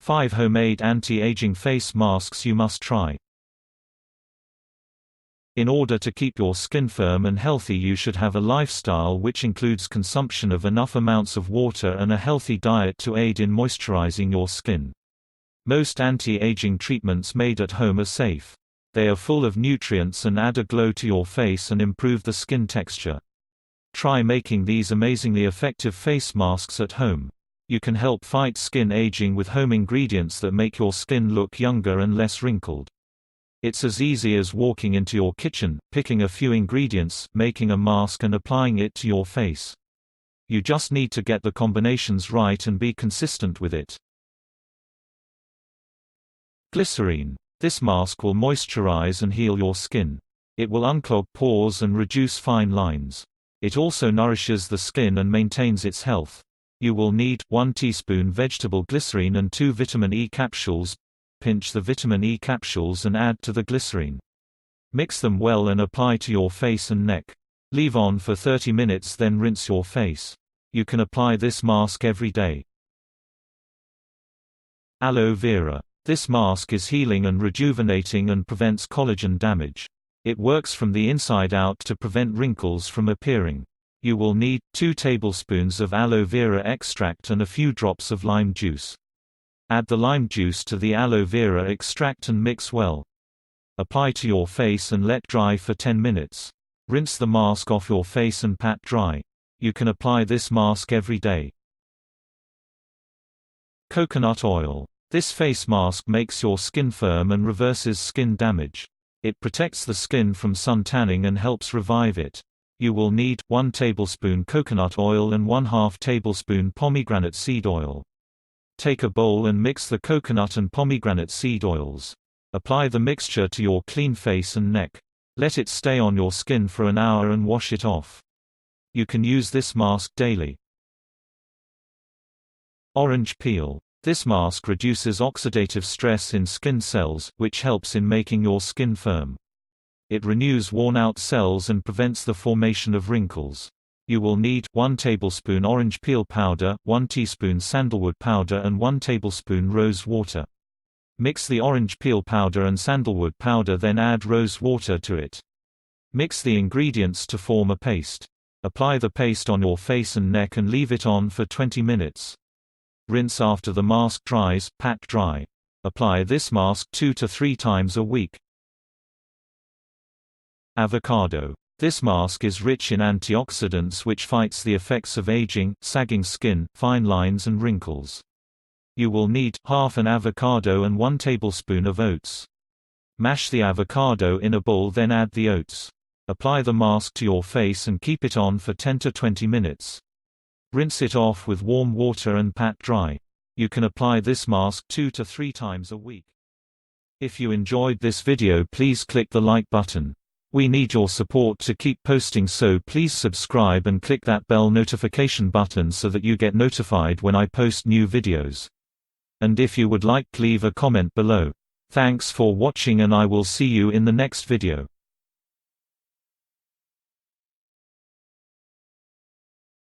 5 homemade anti-aging face masks you must try. In order to keep your skin firm and healthy, you should have a lifestyle which includes consumption of enough amounts of water and a healthy diet to aid in moisturizing your skin. Most anti-aging treatments made at home are safe. They are full of nutrients and add a glow to your face and improve the skin texture. Try making these amazingly effective face masks at home. You can help fight skin aging with home ingredients that make your skin look younger and less wrinkled. It's as easy as walking into your kitchen, picking a few ingredients, making a mask and applying it to your face. You just need to get the combinations right and be consistent with it. Glycerine. This mask will moisturize and heal your skin. It will unclog pores and reduce fine lines. It also nourishes the skin and maintains its health. You will need 1 teaspoon vegetable glycerine and 2 vitamin E capsules. Pinch the vitamin E capsules and add to the glycerine. Mix them well and apply to your face and neck. Leave on for 30 minutes, then rinse your face. You can apply this mask every day. Aloe Vera. This mask is healing and rejuvenating and prevents collagen damage. It works from the inside out to prevent wrinkles from appearing. You will need 2 tablespoons of aloe vera extract and a few drops of lime juice. Add the lime juice to the aloe vera extract and mix well. Apply to your face and let dry for 10 minutes. Rinse the mask off your face and pat dry. You can apply this mask every day. Coconut oil. This face mask makes your skin firm and reverses skin damage. It protects the skin from sun tanning and helps revive it. You will need 1 tablespoon coconut oil and 1/2 tablespoon pomegranate seed oil. Take a bowl and mix the coconut and pomegranate seed oils. Apply the mixture to your clean face and neck. Let it stay on your skin for an hour and wash it off. You can use this mask daily. Orange peel. This mask reduces oxidative stress in skin cells, which helps in making your skin firm. It renews worn-out cells and prevents the formation of wrinkles. You will need 1 tablespoon orange peel powder, 1 teaspoon sandalwood powder and 1 tablespoon rose water. Mix the orange peel powder and sandalwood powder, then add rose water to it. Mix the ingredients to form a paste. Apply the paste on your face and neck and leave it on for 20 minutes. Rinse after the mask dries, pat dry. Apply this mask 2 to 3 times a week. Avocado. This mask is rich in antioxidants which fights the effects of aging, sagging skin, fine lines and wrinkles. You will need half an avocado and 1 tablespoon of oats. Mash the avocado in a bowl, then add the oats. Apply the mask to your face and keep it on for 10 to 20 minutes. Rinse it off with warm water and pat dry. You can apply this mask 2 to 3 times a week. If you enjoyed this video, please click the like button. We need your support to keep posting, so please subscribe and click that bell notification button so that you get notified when I post new videos. And if you would like, leave a comment below. Thanks for watching and I will see you in the next video.